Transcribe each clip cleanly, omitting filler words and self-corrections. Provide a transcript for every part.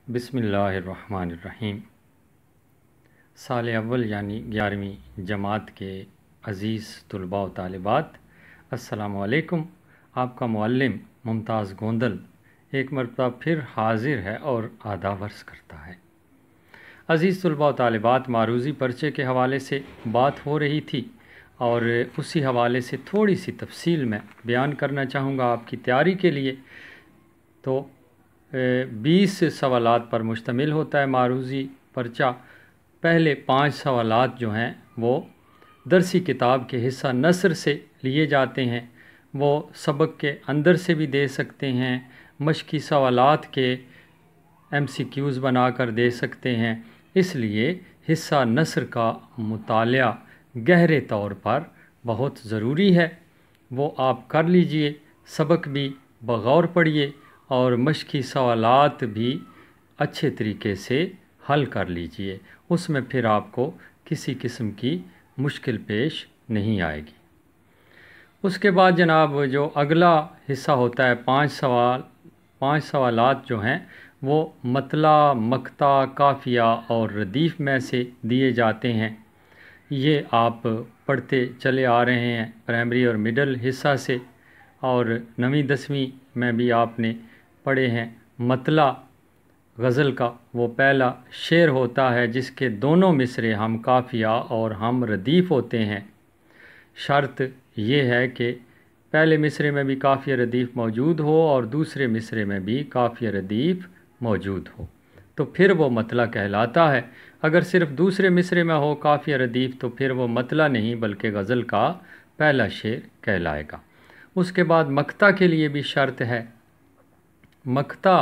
बिस्मिल्लाहिर्रहमानिर्रहीम। साल अव्वल यानी 11वीं जमात के अज़ीज़ तलबा व तालिबात, अस्सलामु अलैकुम। आपका मुअल्लिम मुमताज़ गोंदल एक मरतबा फिर हाज़िर है और आदाब अर्ज़ करता है। अज़ीज़ तलबा व तालिबात, मारूज़ी पर्चे के हवाले से बात हो रही थी और उसी हवाले से थोड़ी सी तफसील में बयान करना चाहूँगा आपकी तैयारी के लिए। तो 20 सवालात पर मुश्तमिल होता है मारूज़ी पर्चा। पहले 5 सवालात जो हैं वो दरसी किताब के हिस्सा नसर से लिए जाते हैं, वो सबक के अंदर से भी दे सकते हैं, मशकी सवालात के MCQs बनाकर दे सकते हैं। इसलिए हिस्सा नसर का मुतालिया गहरे तौर पर बहुत ज़रूरी है, वो आप कर लीजिए। सबक भी बग़ौर पढ़िए और मशकी सवालात भी अच्छे तरीके से हल कर लीजिए, उसमें फिर आपको किसी किस्म की मुश्किल पेश नहीं आएगी। उसके बाद जनाब जो अगला हिस्सा होता है 5 सवालात जो हैं वो मतला, मक्ता, काफ़िया और रदीफ़ में से दिए जाते हैं। ये आप पढ़ते चले आ रहे हैं प्राइमरी और मिडल हिस्सा से, और 9वीं 10वीं में भी आपने पढ़े हैं। मतला गज़ल का वो पहला शेर होता है जिसके दोनों मिसरे हम काफ़िया और हम रदीफ़ होते हैं। शर्त ये है कि पहले मिसरे में भी काफ़िया रदीफ़ मौजूद हो और दूसरे मिसरे में भी काफ़िया रदीफ़ मौजूद हो, तो फिर वो मतला कहलाता है। अगर सिर्फ़ दूसरे मिसरे में हो काफ़िया रदीफ़ तो फिर वो मतला नहीं बल्कि गज़ल का पहला शेर कहलाएगा। उसके बाद मक्ता के लिए भी शर्त है। मक्ता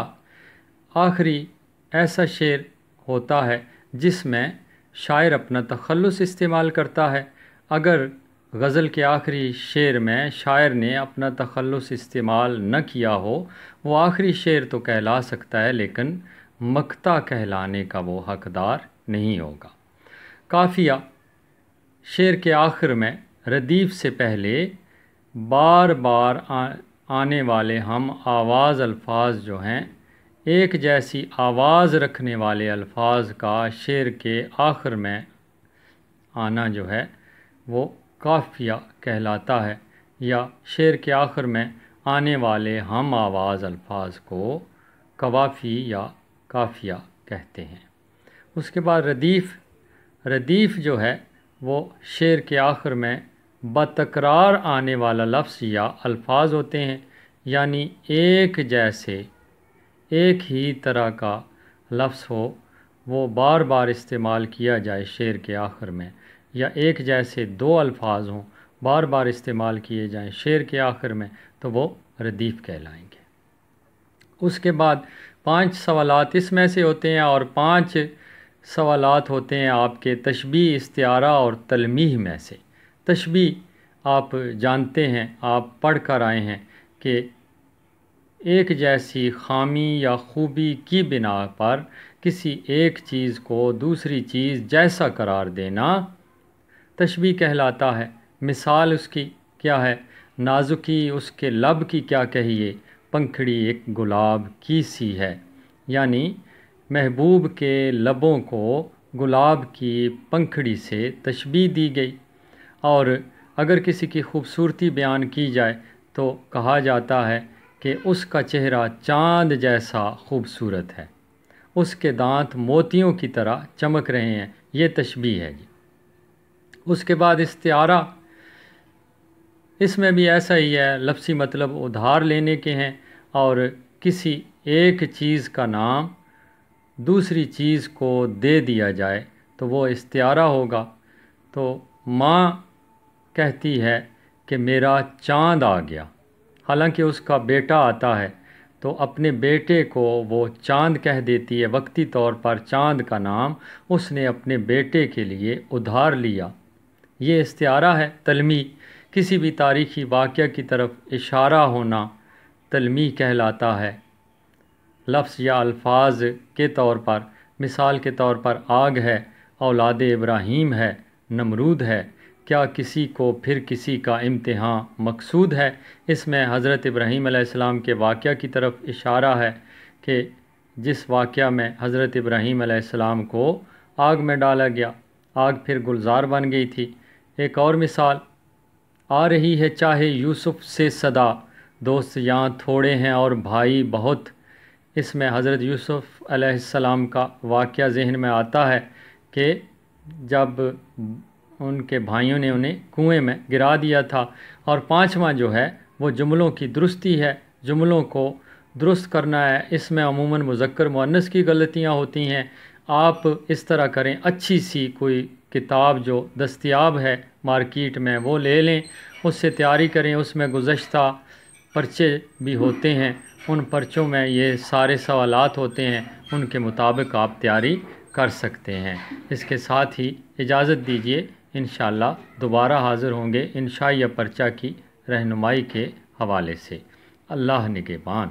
आखिरी ऐसा शेर होता है जिसमें शायर अपना तखल्लुस इस्तेमाल करता है। अगर गज़ल के आखिरी शेर में शायर ने अपना तखल्लुस इस्तेमाल न किया हो, वो आखिरी शेर तो कहला सकता है लेकिन मक्ता कहलाने का वो हकदार नहीं होगा। काफ़िया शेर के आखिर में रदीफ़ से पहले बार बार आने वाले हम आवाज़ अल्फाज जो हैं, एक जैसी आवाज़ रखने वाले अल्फाज का शेर के आखिर में आना जो है वो काफ़िया कहलाता है, या शेर के आखिर में आने वाले हम आवाज़ अल्फाज को कवाफ़ी या काफ़िया कहते हैं। उसके बाद रदीफ़ जो है वो शेर के आखिर में बतकरार आने वाला लफ्ज़ या अल्फाज होते हैं, यानी एक जैसे एक ही तरह का लफ्ज़ हो वो बार बार इस्तेमाल किया जाए शेर के आखिर में, या एक जैसे दो अल्फाज हों बार बार इस्तेमाल किए जाएं शेर के आखिर में, तो वो रदीफ़ कहलाएंगे। उसके बाद 5 सवालात इसमें से होते हैं और 5 सवालात होते हैं आपके तशबीह, इस्तिआरा और तलमीह में से। तशबीह आप जानते हैं, आप पढ़ कर आए हैं कि एक जैसी खामी या खूबी की बिना पर किसी एक चीज़ को दूसरी चीज़ जैसा करार देना तशबीह कहलाता है। मिसाल उसकी क्या है? नाजुकी उसके लब की क्या कहिए, पंखड़ी एक गुलाब की सी है, यानी महबूब के लबों को गुलाब की पंखड़ी से तशबीह दी गई। और अगर किसी की खूबसूरती बयान की जाए तो कहा जाता है कि उसका चेहरा चाँद जैसा खूबसूरत है, उसके दांत मोतियों की तरह चमक रहे हैं, ये तशबीह है जी। उसके बाद इस्तिआरा, इसमें भी ऐसा ही है, लफ्ज़ी मतलब उधार लेने के हैं और किसी एक चीज़ का नाम दूसरी चीज़ को दे दिया जाए तो वो इस्तिआरा होगा। तो माँ कहती है कि मेरा चाँद आ गया, हालांकि उसका बेटा आता है तो अपने बेटे को वो चाँद कह देती है। वक्ती तौर पर चाँद का नाम उसने अपने बेटे के लिए उधार लिया, ये इस्तिआरा है। तलमी, किसी भी तारीख़ी वाक़या की तरफ इशारा होना तलमी कहलाता है। लफ्ज़ या अल्फाज के तौर पर, मिसाल के तौर पर आग है, औलाद इब्राहीम है, नमरूद है, क्या किसी को फिर किसी का इम्तिहान मकसूद है। इसमें हज़रत इब्राहीम अलैहिस्सलाम के वाक़या की तरफ इशारा है कि جس واقعہ میں حضرت ابراہیم علیہ السلام کو آگ میں ڈالا گیا، آگ پھر گلزار بن گئی تھی۔ ایک اور مثال آ رہی ہے، چاہے یوسف سے صدا، دوست یہاں تھوڑے ہیں اور بھائی بہت۔ اس میں حضرت یوسف علیہ السلام کا واقعہ ذہن میں آتا ہے کہ جب ان کے بھائیوں نے انہیں کنویں میں گرا دیا تھا۔ اور پانچواں جو ہے وہ جملوں کی درستی ہے، جملوں کو درست کرنا ہے۔ اس میں عموماً مذکر مؤنث کی غلطیاں ہوتی ہیں۔ آپ اس طرح کریں، اچھی سی کوئی کتاب جو دستیاب ہے مارکیٹ میں وہ لے لیں، اس سے تیاری کریں۔ اس میں گزشتہ پرچے بھی ہوتے ہیں، ان پرچوں میں یہ سارے سوالات ہوتے ہیں، ان کے مطابق آپ تیاری کر سکتے ہیں۔ اس کے ساتھ ہی اجازت دیجیے، انشاءاللہ دوبارہ حاضر ہوں گے انشاء یا پرچہ کی رہنمائی کے حوالے سے۔ اللہ نگہبان۔